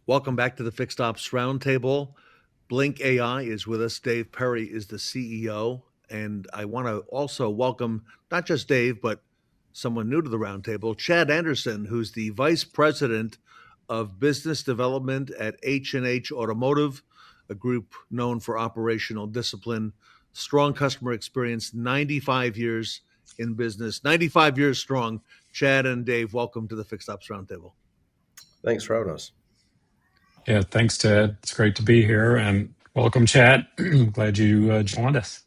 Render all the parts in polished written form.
Welcome back to the Fixed Ops Roundtable. Blink AI is with us. Dave Perry is the CEO. And I want to also welcome not just Dave, but someone new to the roundtable, Chad Anderson, who's the Vice President of Business Development at H&H Automotive, a group known for operational discipline, strong customer experience, 95 years in business, 95 years strong. Chad and Dave, welcome to the Fixed Ops Roundtable. Thanks for having us. Yeah, thanks, Ted. It's great to be here, and welcome, Chad. Glad you joined us.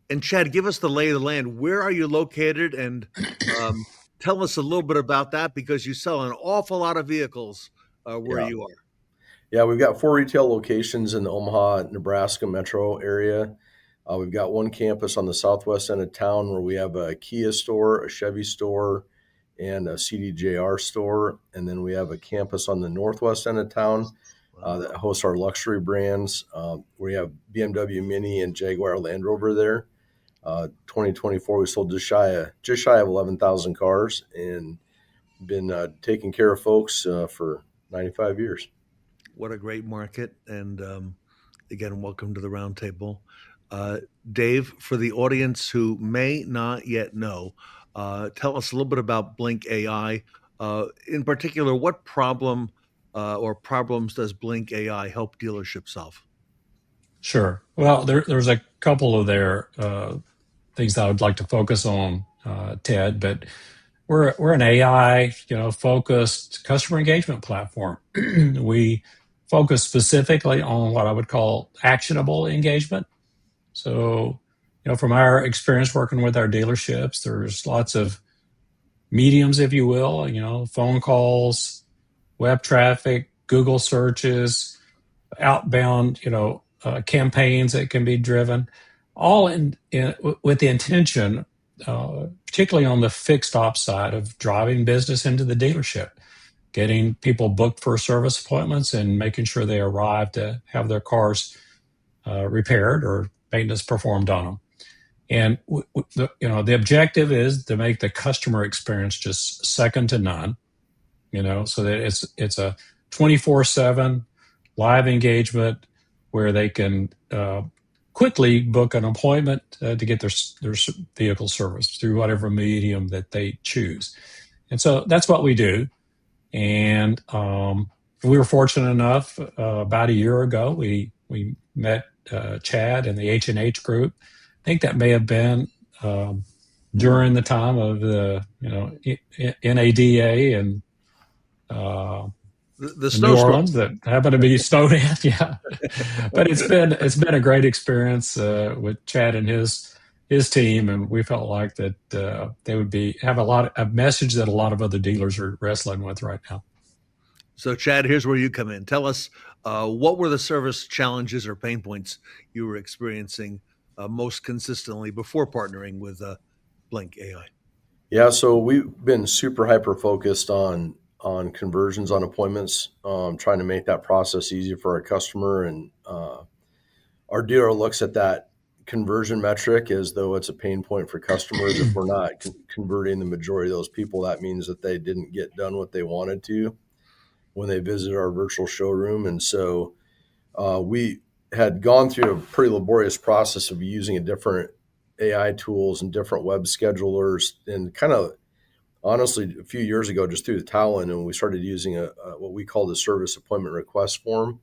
And Chad, give us the lay of the land. Where are you located? And tell us a little bit about that because you sell an awful lot of vehicles where Yeah. you are. Yeah, we've got 4 retail locations in the Omaha, Nebraska metro area. We've got one campus on the southwest end of town where we have a Kia store, a Chevy store, and a CDJR store. And then we have a campus on the northwest end of town that hosts our luxury brands. We have BMW Mini and Jaguar Land Rover there. 2024, we sold just shy of 11,000 cars and been taking care of folks for 95 years. What a great market. And again, welcome to the roundtable. Dave, for the audience who may not yet know, tell us a little bit about Blink AI. In particular, what problem or problems does Blink AI help dealerships solve? Sure. Well, there's a couple of things that I would like to focus on, Ted. But we're an AI focused customer engagement platform. We focus specifically on what I would call actionable engagement. So, from our experience working with our dealerships, there's lots of mediums, if you will, phone calls, web traffic, Google searches, outbound, campaigns that can be driven, all with the intention, particularly on the fixed ops side, of driving business into the dealership, getting people booked for service appointments, and making sure they arrive to have their cars repaired or maintenance performed on them. And the objective is to make the customer experience just second to none. So that it's a 24/7 live engagement where they can quickly book an appointment to get their vehicle serviced through whatever medium that they choose. And so that's what we do. And we were fortunate enough about a year ago, we met Chad and the H&H group. I think that may have been during the time of the NADA and The in New snowstorm. Orleans that happened to be snowed in. Yeah, but it's been a great experience with Chad and his team, and we felt like that they would have a message that a lot of other dealers are wrestling with right now. So, Chad, here's where you come in. Tell us what were the service challenges or pain points you were experiencing most consistently before partnering with Blink AI? Yeah, so we've been super hyper focused on conversions on appointments, trying to make that process easy for our customer. And our dealer looks at that conversion metric as though it's a pain point for customers. If we're not converting the majority of those people, that means that they didn't get done what they wanted to when they visited our virtual showroom. And so we had gone through a pretty laborious process of using a different AI tools and different web schedulers, and kind of honestly a few years ago just threw the towel in, and we started using a what we call the service appointment request form,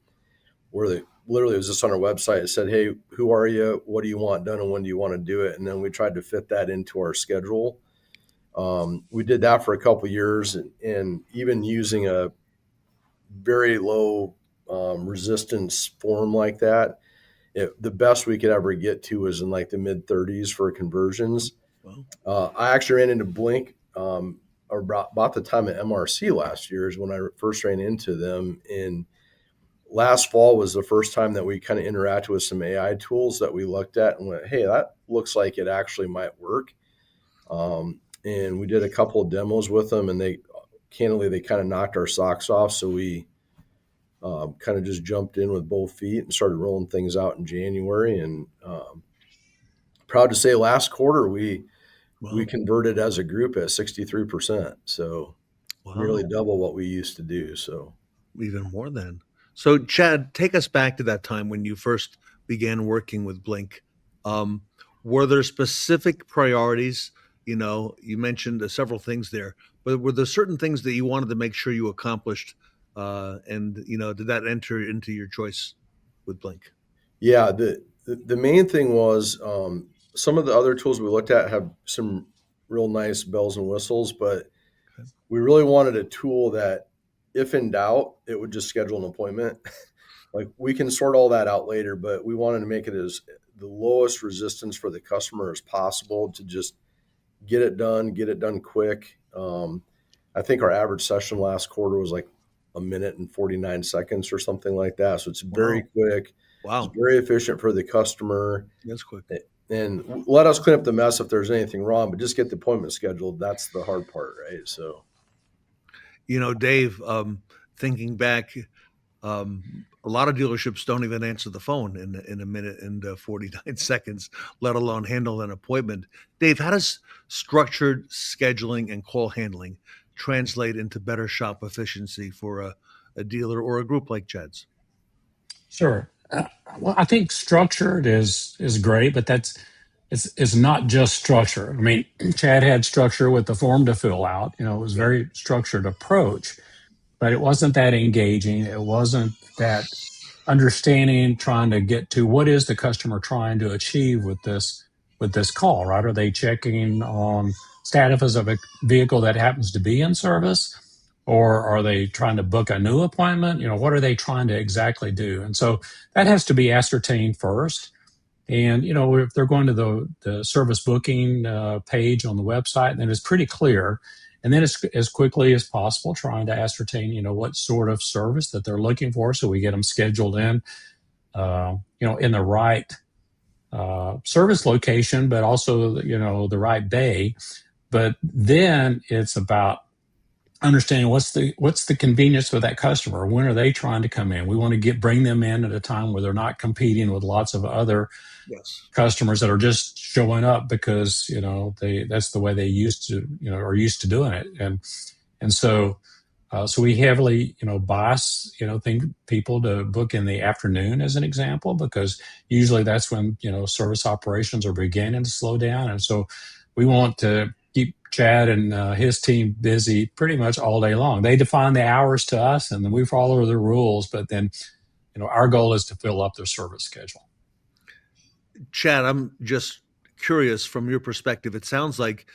where they literally, it was just on our website. It said, hey, who are you? What do you want done? And when do you want to do it? And then we tried to fit that into our schedule. We did that for a couple of years, and even using a very low resistance form like that, the best we could ever get to was in like the mid 30s for conversions. Well, I actually ran into Blink about the time at MRC last year is when I first ran into them. And last fall was the first time that we kind of interacted with some AI tools that we looked at and went, hey, that looks like it actually might work. And we did a couple of demos with them, and they kind of knocked our socks off. So we kind of just jumped in with both feet and started rolling things out in January. And proud to say last quarter, we converted as a group at 63%. So nearly double what we used to do. So even more then. So, Chad, take us back to that time when you first began working with Blink. Um, were there specific priorities? You know, you mentioned several things there, but were there certain things that you wanted to make sure you accomplished? And you know, did that enter into your choice with Blink? Yeah, the main thing was some of the other tools we looked at have some real nice bells and whistles, but Okay. we really wanted a tool that, if in doubt, it would just schedule an appointment. Like we can sort all that out later, but we wanted to make it as the lowest resistance for the customer as possible to just get it done quick. I think our average session last quarter was like a minute and 49 seconds or something like that. So it's very Wow, quick. It's wow, very efficient for the customer that's quick. and let us clean up the mess if there's anything wrong, but just get the appointment scheduled. That's the hard part, right? So, You know, Dave, thinking back, a lot of dealerships don't even answer the phone in a minute and 49 seconds, let alone handle an appointment. Dave, how does structured scheduling and call handling translate into better shop efficiency for a dealer or a group like Chad's? Sure. Well, I think structured is great, but it's not just structure. I mean, Chad had structure with the form to fill out. You know, it was Yeah, very structured approach, but it wasn't that engaging. It wasn't that understanding, trying to get to what is the customer trying to achieve with this call, right? Are they checking on status of a vehicle that happens to be in service? Or are they trying to book a new appointment? You know, what are they trying to exactly do? And so that has to be ascertained first. And you know, if they're going to the service booking page on the website, then it's pretty clear. And then as quickly as possible, trying to ascertain, you know, what sort of service that they're looking for, so we get them scheduled in, you know, in the right service location, but also, you know, the right day. But then it's about understanding what's the convenience for that customer. When are they trying to come in? We want to bring them in at a time where they're not competing with lots of other yes. customers that are just showing up because, you know, they that's the way they used to, you know, are used to doing it. And so so we heavily, you know, bias, you know, think people to book in the afternoon as an example, because usually that's when, you know, service operations are beginning to slow down. And so we want to keep Chad and his team busy pretty much all day long. They define the hours to us and then we follow the rules, but then, you know, our goal is to fill up their service schedule. Chad, I'm just curious from your perspective. It sounds like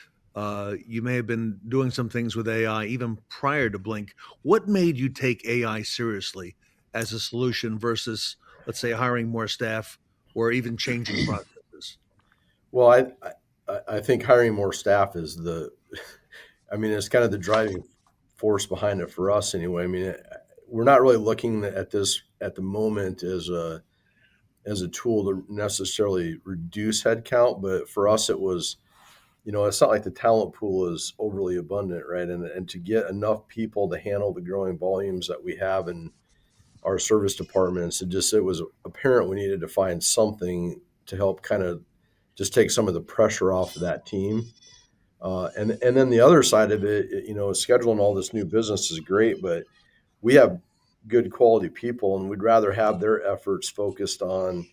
you may have been doing some things with AI even prior to Blink. What made you take AI seriously as a solution versus, let's say, hiring more staff or even changing processes? well, I think hiring more staff is I mean, it's kind of the driving force behind it for us anyway. I mean, we're not really looking at this at the moment as a tool to necessarily reduce headcount, but for us, it was, you know, it's not like the talent pool is overly abundant, right? And to get enough people to handle the growing volumes that we have in our service departments, it was apparent we needed to find something to help kind of just take some of the pressure off of that team. And then the other side of it, you know, scheduling all this new business is great, but we have good quality people, and we'd rather have their efforts focused on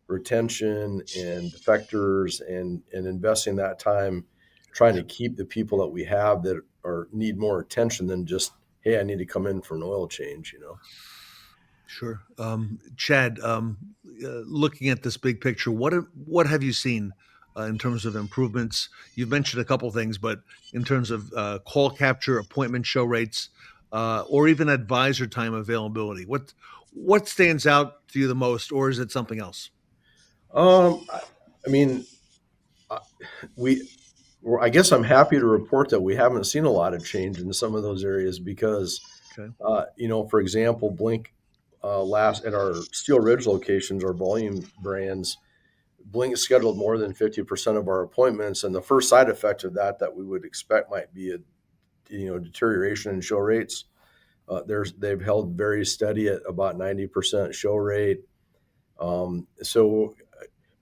retention and defectors and investing that time trying to keep the people that we have that are need more attention than just, hey, I need to come in for an oil change, you know. Sure. Chad, looking at this big picture, what have you seen in terms of improvements? You've mentioned a couple things, but in terms of call capture, appointment show rates, or even advisor time availability, what stands out to you the most, or is it something else? I mean, I- we, I guess I'm happy to report that we haven't seen a lot of change in some of those areas because, Okay. you know, for example, Blink last at our Steel Ridge locations, our volume brands, Blink scheduled more than 50% of our appointments, and the first side effect of that we would expect might be a, you know, deterioration in show rates. They've held very steady at about 90% show rate. So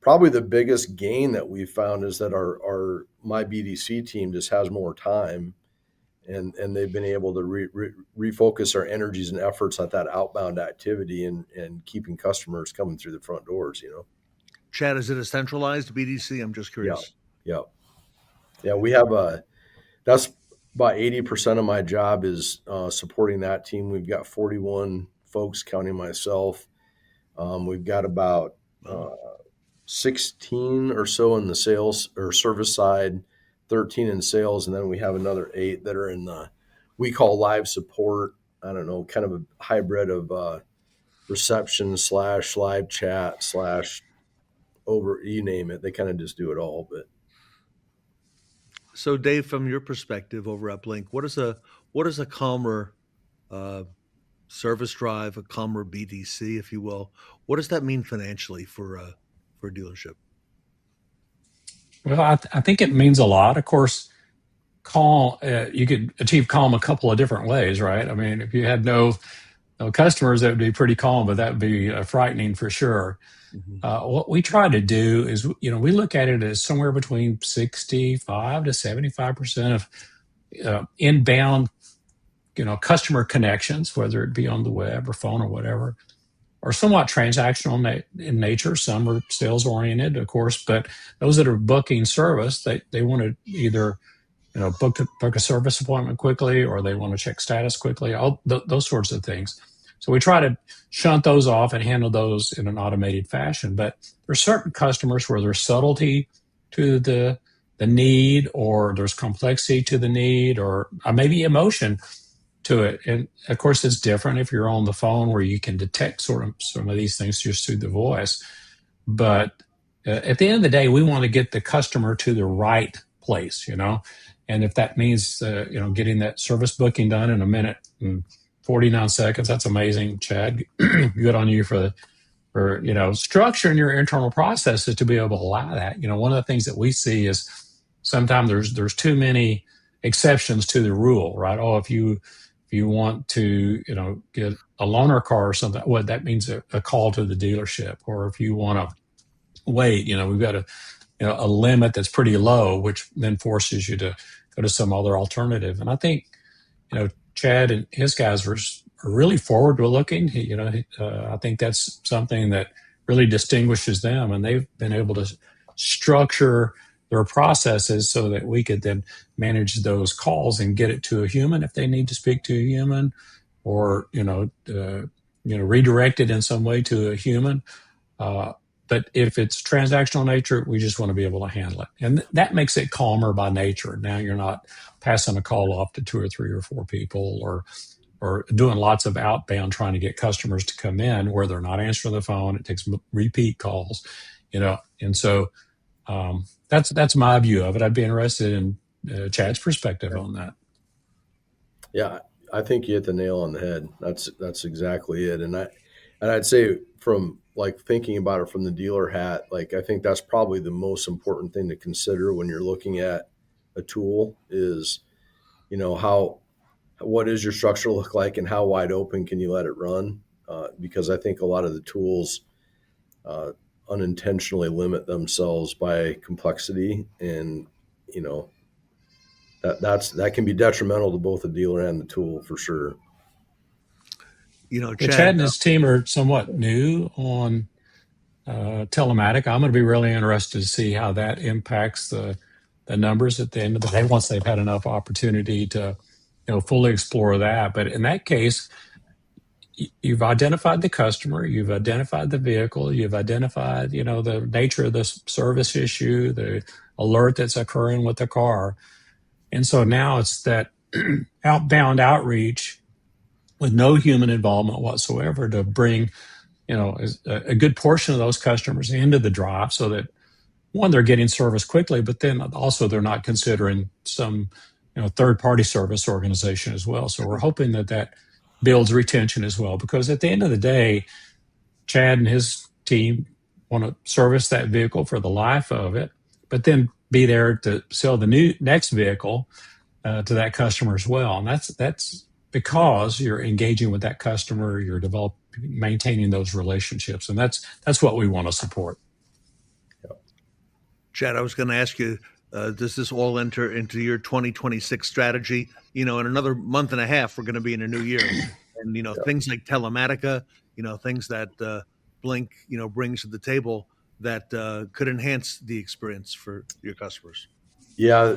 probably the biggest gain that we've found is that our my BDC team just has more time, and they've been able to refocus our energies and efforts on that outbound activity and keeping customers coming through the front doors. Chad, is it a centralized BDC? I'm just Yeah, curious. yeah, yeah. We have that's about 80% of my job is supporting that team. We've got 41 folks, counting myself. We've got about Wow. 16 or so in the sales or service side, 13 in sales, and then we have another 8 that are in the we call live support. I don't know, kind of a hybrid of reception slash live chat slash over, you name it. They kind of just do it all. But So, Dave, from your perspective over at Blink, what is a calmer uh, service drive, a calmer BDC, if you will? What does that mean financially for a dealership? Well, I think it means a lot. Of course, calm, you could achieve calm a couple of different ways, right? I mean, if you had no customers, that would be pretty calm, but that would be frightening for sure. Mhm. What we try to do is, we look at it as somewhere between 65 to 75% of inbound, customer connections, whether it be on the web or phone or whatever, are somewhat transactional in nature. Some are sales oriented, of course, but those that are booking service, they want to either book a service appointment quickly, or they want to check status quickly, those sorts of things. So we try to shunt those off and handle those in an automated fashion. But there's certain customers where there's subtlety to the need, or there's complexity to the need, or maybe emotion to it. And of course, it's different if you're on the phone, where you can detect sort of some of these things just through the voice. But at the end of the day, we want to get the customer to the right place. And if that means, getting that service booking done in a minute and 49 seconds, that's amazing, Chad. Good on you for structuring your internal processes to be able to allow that. One of the things that we see is sometimes there's too many exceptions to the rule, right? Oh, if you want to, get a loaner car or something, what that means a call to the dealership. Or if you want to wait, we've got a limit that's pretty low, which then forces you to go to some other alternative. And I think, Chad and his guys are really forward looking. I think that's something that really distinguishes them, and they've been able to structure their processes so that we could then manage those calls and get it to a human if they need to speak to a human, or redirect it in some way to a human. Uh, but if it's transactional nature, we just want to be able to handle it. And that makes it calmer by nature. Now you're not passing a call off to 2 or 3 or 4 people, or doing lots of outbound trying to get customers to come in where they're not answering the phone. It takes repeat calls. And so that's my view of it. I'd be interested in Chad's perspective on that. yeah, I think you hit the nail on the head. That's exactly it. And I'd say, from like thinking about it from the dealer hat, like I think that's probably the most important thing to consider when you're looking at a tool is, how what does your structure look like, and how wide open can you let it run? Because I think a lot of the tools uh, unintentionally limit themselves by complexity, and you know that can be detrimental to both the dealer and the tool for sure. Yeah, Chad Chad, and his team are somewhat new on telematic. I'm going to be really interested to see how that impacts the numbers at the end of the day, once they've had enough opportunity to fully explore that. But in that case, you've identified the customer, you've identified the vehicle, you've identified the nature of the service issue, the alert that's occurring with the car. And so now it's that outbound outreach with no human involvement whatsoever to bring a good portion of those customers into the drive, so that, one, they're getting service quickly, but then also they're not considering some third party service organization as well. So we're hoping that builds retention as well, because at the end of the day, Chad and his team want to service that vehicle for the life of it, but then be there to sell the next vehicle to that customer as well. And that's because you're engaging with that customer, you're developing, maintaining those relationships, and that's what we want to support. Chad, I was going to ask you, does this all enter into your 2026 strategy? in another month and a half, we're going to be in a new year. And, Yeah. things like telematica, things that Blink, brings to the table that could enhance the experience for your customers. Yeah,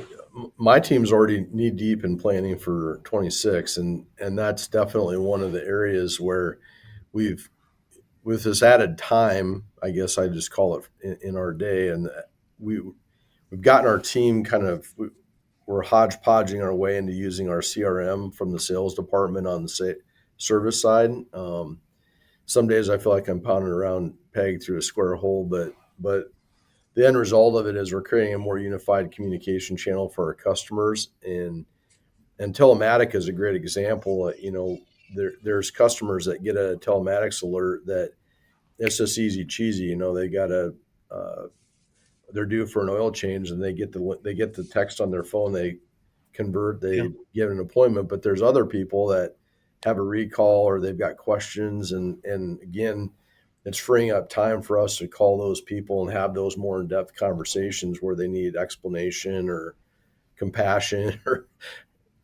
my team's already knee deep in planning for 26, and that's definitely one of the areas where we've with this added time, I guess I just call it in our day, and we've gotten our team we're hodgepodging our way into using our CRM from the sales department on the service side. Some days I feel like I'm pounding around peg through a square hole, but the end result of it is we're creating a more unified communication channel for our customers, and telematic is a great example. There's customers that get a telematics alert that it's just easy cheesy. They got uh, they're due for an oil change, and they get the text on their phone. They convert, Yeah. they get an appointment. But there's other people that have a recall or they've got questions, and again, it's freeing up time for us to call those people and have those more in-depth conversations where they need explanation or compassion or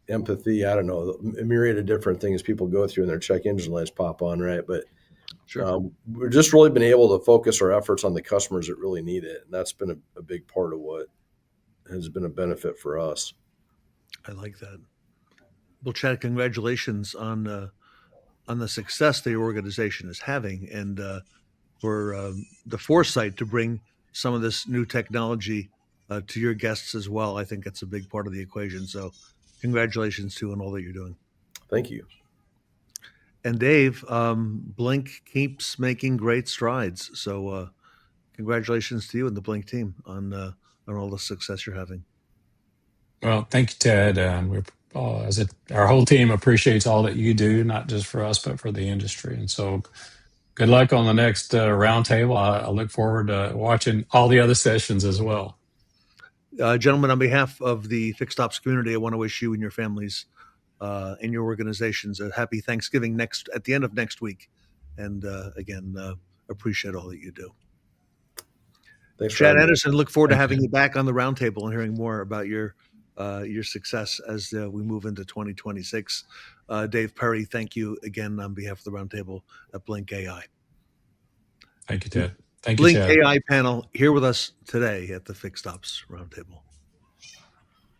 empathy. I don't know, a myriad of different things people go through, and their check engine lights pop on, right? But Sure. we've just really been able to focus our efforts on the customers that really need it, and that's been a big part of what has been a benefit for us. I like that. Well, Chad, congratulations on the success the organization is having, and for the foresight to bring some of this new technology to your guests as well. I think that's a big part of the equation. So, congratulations to you on all that you're doing. Thank you. And Dave, Blink keeps making great strides. So, congratulations to you and the Blink team on all the success you're having. Well, thank you, Ted. Our whole team appreciates all that you do, not just for us, but for the industry. And so, good luck on the next roundtable. I look forward to watching all the other sessions as well. Gentlemen, on behalf of the Fixed Ops community, I want to wish you and your families and your organizations a happy Thanksgiving at the end of next week. And again, appreciate all that you do. Thanks for Chad having me. Anderson, look forward to Thank you. having you back on the roundtable and hearing more about your success as we move into 2026. Dave Perry, thank you again on behalf of the roundtable at Blink AI. Thank you, Ted. Thank you, Blink Chad. AI panel here with us today at the Fixed Ops Roundtable.